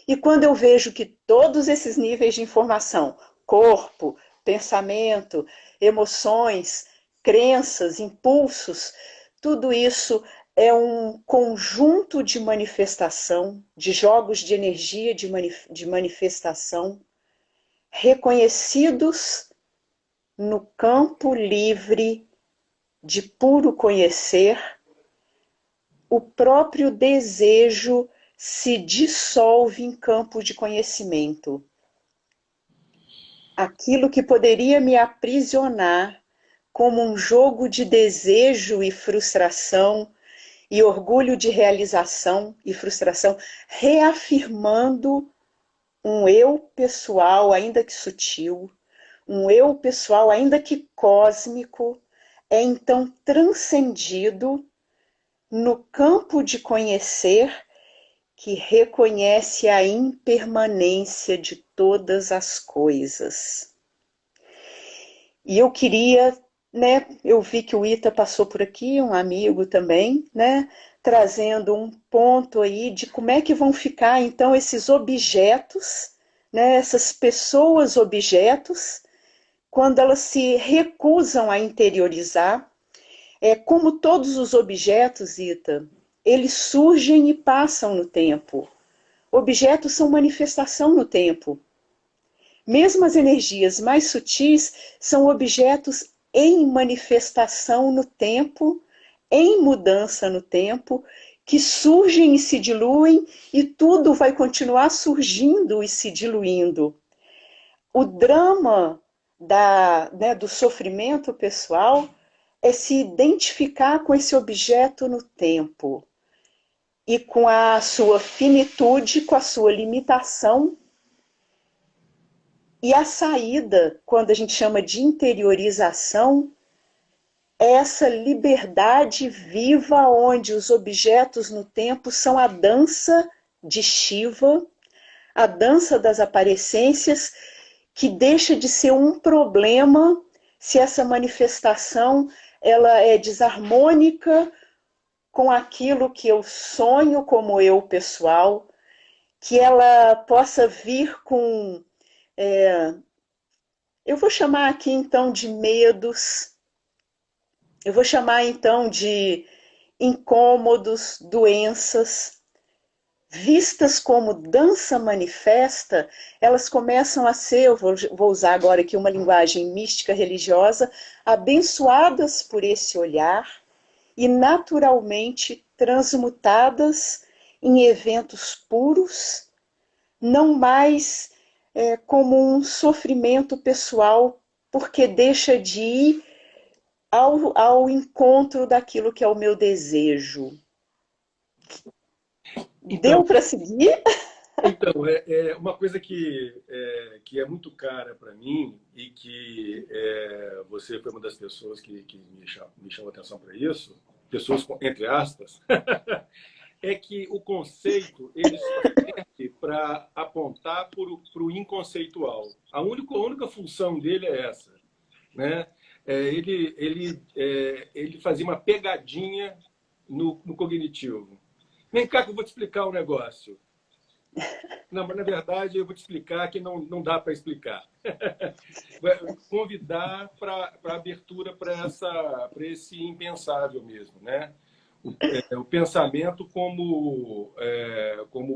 E quando eu vejo que todos esses níveis de informação, corpo, pensamento, emoções, crenças, impulsos, tudo isso é um conjunto de manifestação, de jogos de energia de manifestação, reconhecidos no campo livre de puro conhecer, o próprio desejo se dissolve em campo de conhecimento. Aquilo que poderia me aprisionar como um jogo de desejo e frustração, e orgulho de realização e frustração, reafirmando um eu pessoal, ainda que sutil, um eu pessoal, ainda que cósmico, é então transcendido no campo de conhecer que reconhece a impermanência de todas as coisas. E eu queria, né, eu vi que o Ita passou por aqui, um amigo também, né, trazendo um ponto aí de como é que vão ficar então esses objetos, né, essas pessoas objetos, quando elas se recusam a interiorizar. Como todos os objetos, Ita, eles surgem e passam no tempo. Objetos são manifestação no tempo. Mesmo as energias mais sutis são objetos em manifestação no tempo, em mudança no tempo, que surgem e se diluem, e tudo vai continuar surgindo e se diluindo. O drama do sofrimento pessoal é se identificar com esse objeto no tempo e com a sua finitude, com a sua limitação. E a saída, quando a gente chama de interiorização, é essa liberdade viva onde os objetos no tempo são a dança de Shiva, a dança das aparências, que deixa de ser um problema se essa manifestação ela é desarmônica com aquilo que eu sonho como eu pessoal, que ela possa vir com... eu vou chamar aqui então de medos, eu vou chamar então de incômodos, doenças, vistas como dança manifesta, elas começam a ser, eu vou usar agora aqui uma linguagem mística religiosa, abençoadas por esse olhar e naturalmente transmutadas em eventos puros, não mais como um sofrimento pessoal, porque deixa de ir ao encontro daquilo que é o meu desejo. Então, Deu para seguir? Então, uma coisa que é muito cara para mim e que você foi uma das pessoas que me chamou a atenção para isso, pessoas entre aspas, é que o conceito ele só serve para apontar para o inconceitual. A única função dele é essa, né? Ele fazia uma pegadinha no cognitivo. Vem cá que eu vou te explicar um negócio. Não, mas na verdade eu vou te explicar que não dá para explicar. Convidar para abertura para esse impensável mesmo, né? O pensamento como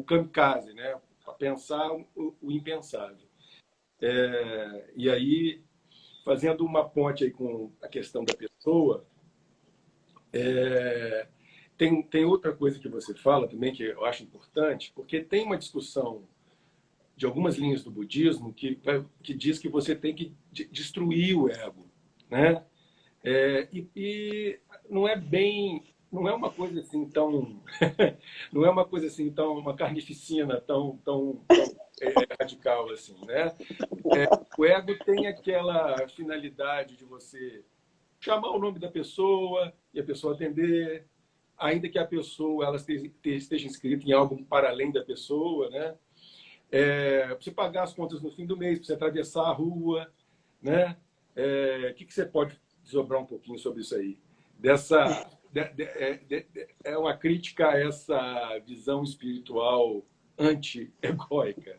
kamikaze, né? Para pensar o impensável. E aí, fazendo uma ponte aí com a questão da pessoa, tem outra coisa que você fala também que eu acho importante, porque tem uma discussão de algumas linhas do budismo que diz que você tem que destruir o ego, né? E não é bem, não é uma coisa assim tão, não é uma coisa assim tão, uma carnificina tão radical assim, né? O ego tem aquela finalidade de você chamar o nome da pessoa e a pessoa atender, ainda que a pessoa ela esteja inscrita em algo para além da pessoa, né? Para você pagar as contas no fim do mês, para você atravessar a rua, né? O que você pode desdobrar um pouquinho sobre isso aí? É uma crítica a essa visão espiritual anti-egóica.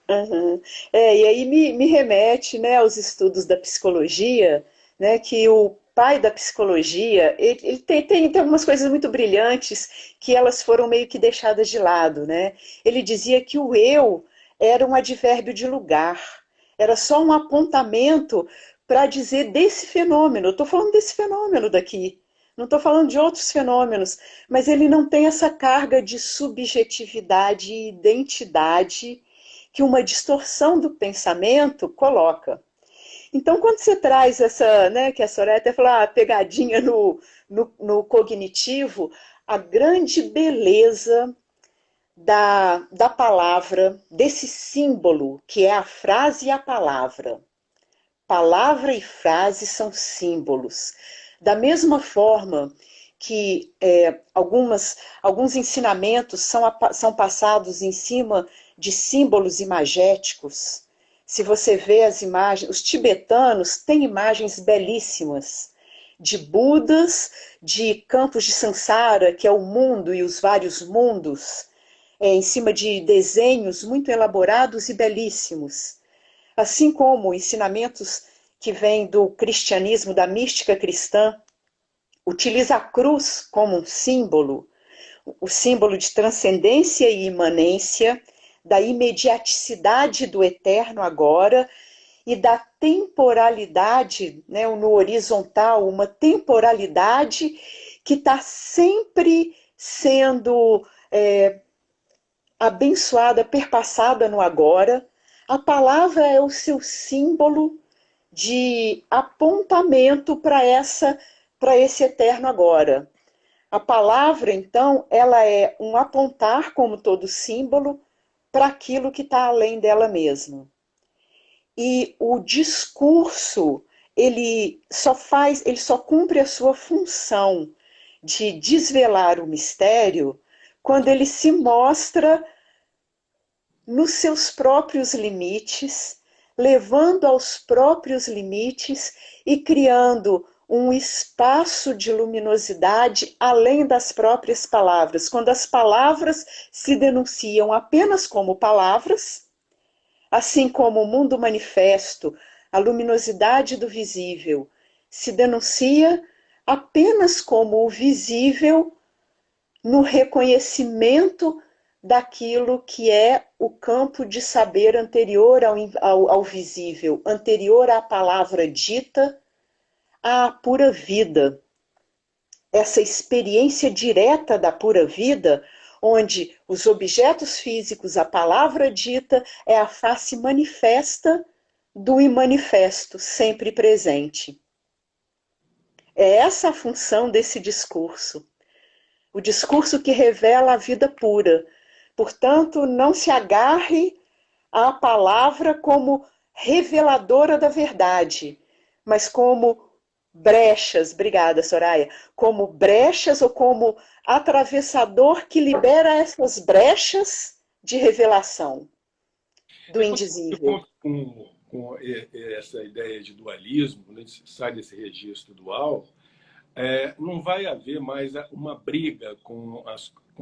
Uhum. E aí me remete, né, aos estudos da psicologia, né, que o pai da psicologia, ele tem algumas coisas muito brilhantes que elas foram meio que deixadas de lado, né? Ele dizia que o eu era um advérbio de lugar, era só um apontamento para dizer desse fenômeno. Eu estou falando desse fenômeno daqui, não estou falando de outros fenômenos, mas ele não tem essa carga de subjetividade e identidade que uma distorção do pensamento coloca. Então, quando você traz essa, né, que a Soraya até falou, a pegadinha no cognitivo, a grande beleza da palavra, desse símbolo, que é a frase e a palavra. Palavra e frase são símbolos. Da mesma forma que alguns ensinamentos são passados em cima de símbolos imagéticos. Se você vê as imagens, os tibetanos têm imagens belíssimas de Budas, de campos de Sansara, que é o mundo e os vários mundos, em cima de desenhos muito elaborados e belíssimos. Assim como ensinamentos que vêm do cristianismo, da mística cristã, utiliza a cruz como um símbolo, o símbolo de transcendência e imanência, da imediaticidade do eterno agora e da temporalidade, né, no horizontal, uma temporalidade que está sempre sendo abençoada, perpassada no agora. A palavra é o seu símbolo de apontamento para esse eterno agora. A palavra, então, ela é um apontar, como todo símbolo, para aquilo que está além dela mesma. E o discurso, ele só cumpre a sua função de desvelar o mistério quando ele se mostra nos seus próprios limites, levando aos próprios limites e criando um espaço de luminosidade além das próprias palavras. Quando as palavras se denunciam apenas como palavras, assim como o mundo manifesto, a luminosidade do visível, se denuncia apenas como o visível no reconhecimento daquilo que é o campo de saber anterior ao visível, anterior à palavra dita, à pura vida. Essa experiência direta da pura vida, onde os objetos físicos, a palavra dita, é a face manifesta do imanifesto, sempre presente. É essa a função desse discurso. O discurso que revela a vida pura. Portanto, não se agarre à palavra como reveladora da verdade, mas como brechas, obrigada, Soraya, como brechas ou como atravessador que libera essas brechas de revelação do indizível. Com essa ideia de dualismo, quando a gente sai desse registro dual, não vai haver mais uma briga com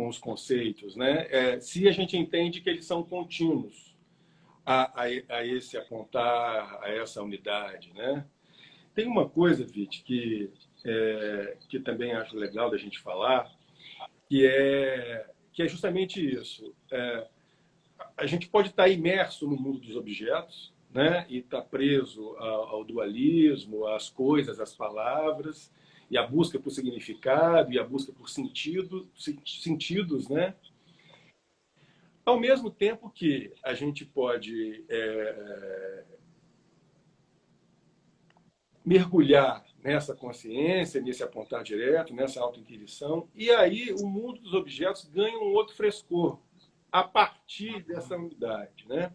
os conceitos, né? Se a gente entende que eles são contínuos a esse apontar, a essa unidade, né? Tem uma coisa, Vit, que também acho legal da gente falar, que é justamente isso. A gente pode estar imerso no mundo dos objetos, né? E está preso ao dualismo, às coisas, às palavras, e a busca por significado, e a busca por sentidos, né? Ao mesmo tempo que a gente pode mergulhar nessa consciência, nesse apontar direto, nessa autoinquisição, e aí o mundo dos objetos ganha um outro frescor a partir dessa unidade, né?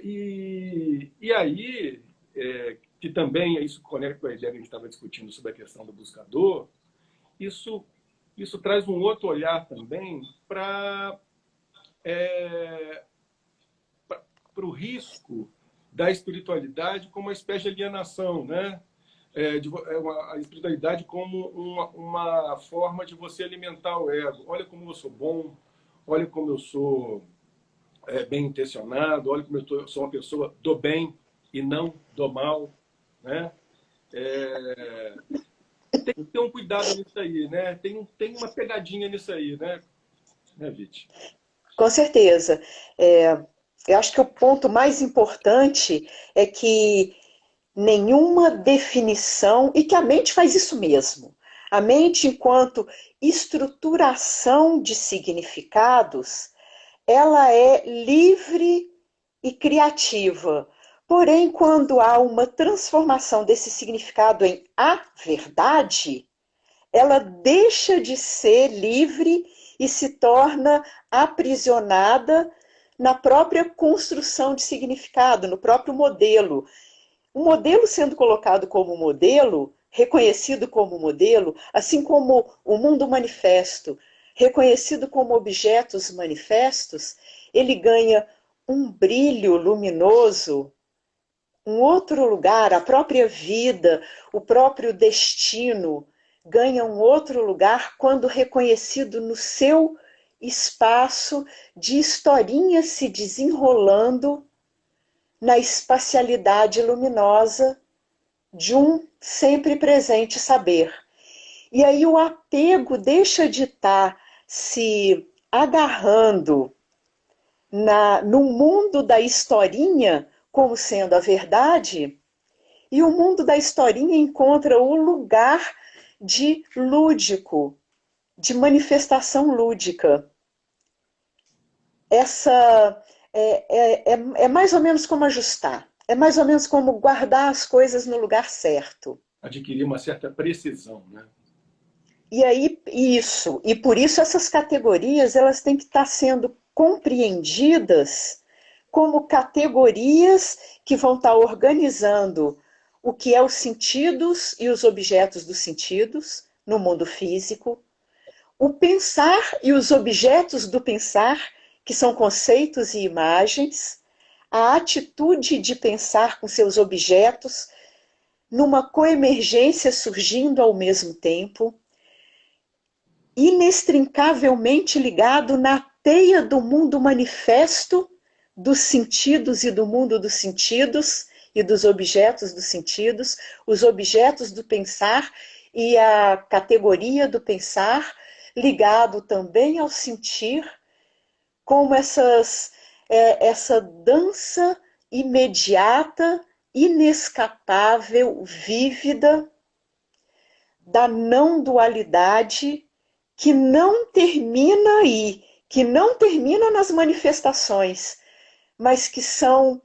E aí, que também isso conecta com a ideia que a gente estava discutindo sobre a questão do buscador, isso traz um outro olhar também para o risco da espiritualidade como uma espécie de alienação, né? A espiritualidade como uma forma de você alimentar o ego. Olha como eu sou bom, olha como eu sou bem intencionado, olha como eu sou uma pessoa do bem e não do mal, né? Tem que ter um cuidado nisso aí, né? Tem uma pegadinha nisso aí, né, Viti? Com certeza. Eu acho que o ponto mais importante é que nenhuma definição, e que a mente faz isso mesmo. A mente, enquanto estruturação de significados, ela é livre e criativa. Porém, quando há uma transformação desse significado em a verdade, ela deixa de ser livre e se torna aprisionada na própria construção de significado, no próprio modelo. O modelo sendo colocado como modelo, reconhecido como modelo, assim como o mundo manifesto, reconhecido como objetos manifestos, ele ganha um brilho luminoso, um outro lugar, a própria vida, o próprio destino, ganha um outro lugar quando reconhecido no seu espaço de historinha se desenrolando na espacialidade luminosa de um sempre presente saber. E aí o apego deixa de estar se agarrando no mundo da historinha como sendo a verdade, e o mundo da historinha encontra o lugar de lúdico, de manifestação lúdica. Essa é mais ou menos como ajustar, é mais ou menos como guardar as coisas no lugar certo. Adquirir uma certa precisão, né? E aí, isso, e por isso essas categorias, elas têm que estar sendo compreendidas como categorias que vão estar organizando o que é os sentidos e os objetos dos sentidos no mundo físico, o pensar e os objetos do pensar, que são conceitos e imagens, a atitude de pensar com seus objetos numa coemergência surgindo ao mesmo tempo, inextricavelmente ligado na teia do mundo manifesto dos sentidos e do mundo dos sentidos e dos objetos dos sentidos, os objetos do pensar e a categoria do pensar, ligado também ao sentir, como essa dança imediata, inescapável, vívida, da não dualidade, que não termina aí, que não termina nas manifestações, mas que são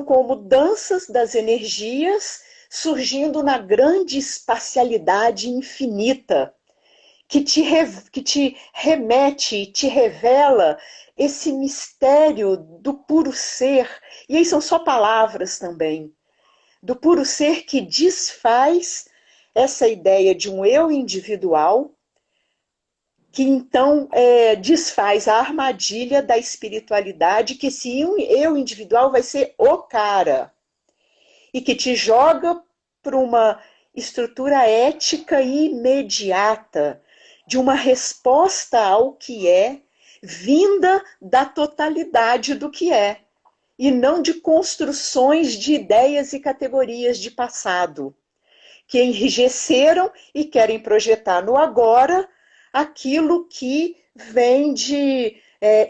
como danças das energias surgindo na grande espacialidade infinita, que te remete, te revela esse mistério do puro ser, e aí são só palavras também, do puro ser que desfaz essa ideia de um eu individual, que então desfaz a armadilha da espiritualidade, que esse eu individual vai ser o cara, e que te joga para uma estrutura ética imediata, de uma resposta ao que é, vinda da totalidade do que é, e não de construções de ideias e categorias de passado, que enrijeceram e querem projetar no agora aquilo que vem de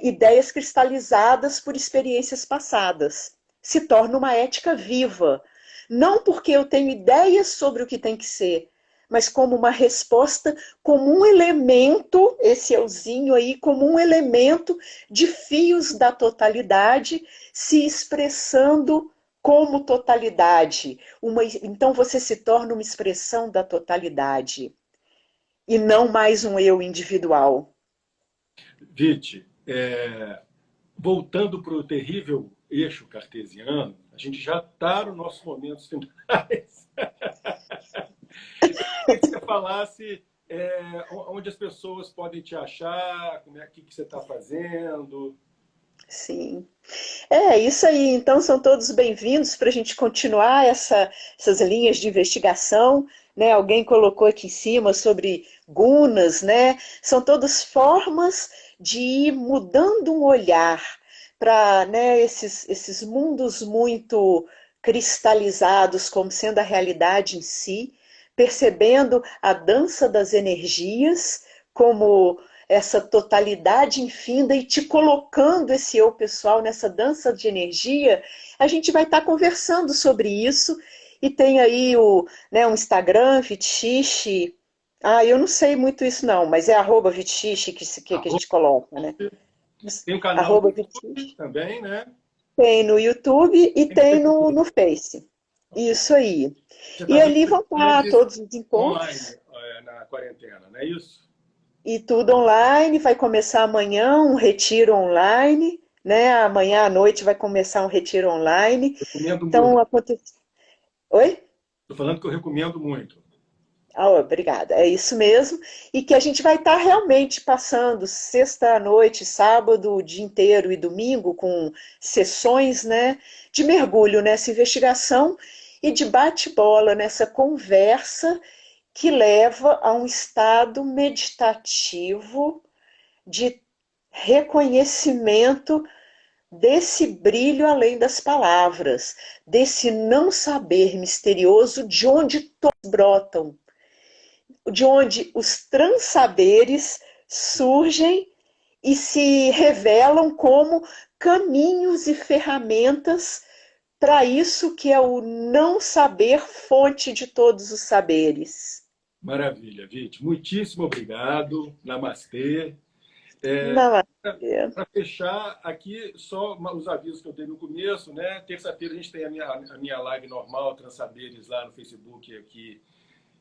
ideias cristalizadas por experiências passadas. Se torna uma ética viva. Não porque eu tenho ideias sobre o que tem que ser, mas como uma resposta, como um elemento, esse euzinho aí, como um elemento de fios da totalidade se expressando como totalidade. Então você se torna uma expressão da totalidade e não mais um eu individual. Vite, voltando para o terrível eixo cartesiano, a gente já está nos nossos momentos finais. Eu queria que você falasse onde as pessoas podem te achar, o que você está fazendo. Sim. Isso aí. Então, são todos bem-vindos para a gente continuar essas linhas de investigação. Né? Alguém colocou aqui em cima sobre gunas, né? São todas formas de ir mudando um olhar para, né, esses mundos muito cristalizados como sendo a realidade em si, percebendo a dança das energias como essa totalidade infinda e te colocando esse eu pessoal nessa dança de energia. A gente vai estar conversando sobre isso e tem aí um Instagram, Vitiche. Eu não sei muito isso não, mas é @Vitiche que a gente coloca, né? Tem um canal Arroba no YouTube também, né? Tem no YouTube e tem no Face. Isso aí. E ali vão estar todos os encontros. Online, na quarentena, não é isso? E tudo online, vai começar amanhã um retiro online, né? Amanhã à noite vai começar um retiro online. Recomendo Então, muito. Oi? Estou falando que eu recomendo muito. Obrigada. É isso mesmo. E que a gente vai estar realmente passando sexta à noite, sábado, o dia inteiro e domingo com sessões, né, de mergulho nessa investigação e de bate-bola nessa conversa que leva a um estado meditativo de reconhecimento desse brilho além das palavras, desse não saber misterioso de onde todos brotam, de onde os transsaberes surgem e se revelam como caminhos e ferramentas para isso que é o não saber fonte de todos os saberes. Maravilha, Vite. Muitíssimo obrigado. Namastê. Namastê. Para fechar, aqui só os avisos que eu dei no começo, né? Terça-feira a gente tem a minha live normal, Transsaberes, lá no Facebook. Aqui,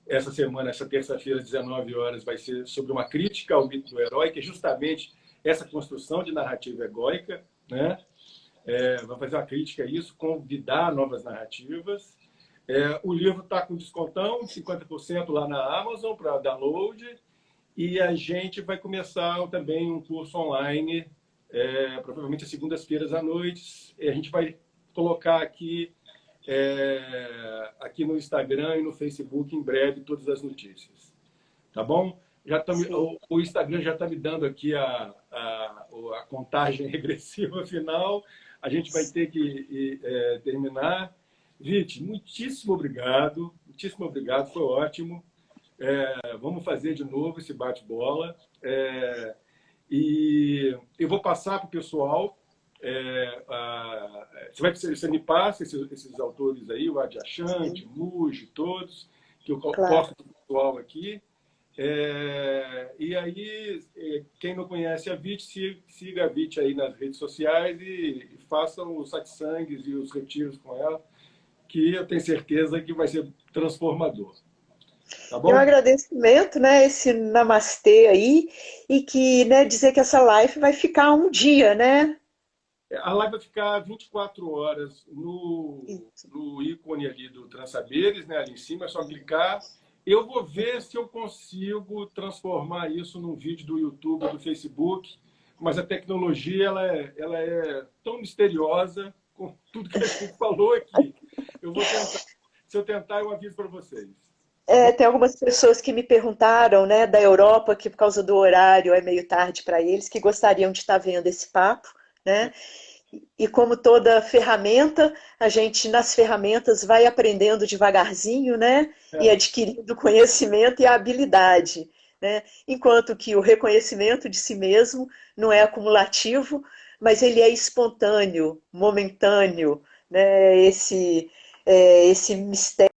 essa semana, essa terça-feira, às 19 horas, vai ser sobre uma crítica ao mito do herói, que é justamente essa construção de narrativa egóica, né? Vai fazer uma crítica a isso, convidar novas narrativas. O livro está com descontão, 50% lá na Amazon para download. E a gente vai começar também um curso online, provavelmente às segundas-feiras à noite. A gente vai colocar aqui no Instagram e no Facebook em breve todas as notícias. Tá bom? O Instagram já está me dando aqui a contagem regressiva final. A gente vai ter que terminar. Vite, muitíssimo obrigado. Muitíssimo obrigado, foi ótimo. Vamos fazer de novo esse bate-bola. E eu vou passar para o pessoal. Você me passa esses autores aí, o Adyashanti, Muji, todos, que eu posto para o pessoal aqui. E aí, quem não conhece a Vite, siga a Vite aí nas redes sociais e façam os satsangs e os retiros com ela, que eu tenho certeza que vai ser transformador. Tá bom? Um agradecimento, né, esse namastê aí, e que, né, dizer que essa live vai ficar um dia, né? A live vai ficar 24 horas no ícone ali do Transsaberes, né, ali em cima, é só clicar. Eu vou ver se eu consigo transformar isso num vídeo do YouTube, do Facebook, mas a tecnologia ela é tão misteriosa com tudo que a gente falou aqui. Eu vou tentar. Se eu tentar, eu aviso para vocês. Tem algumas pessoas que me perguntaram, né, da Europa, que por causa do horário é meio tarde para eles, que gostariam de estar vendo esse papo, né? E como toda ferramenta, a gente nas ferramentas vai aprendendo devagarzinho, né? E adquirindo conhecimento e habilidade, né? Enquanto que o reconhecimento de si mesmo não é acumulativo, mas ele é espontâneo, momentâneo, né? Esse mistério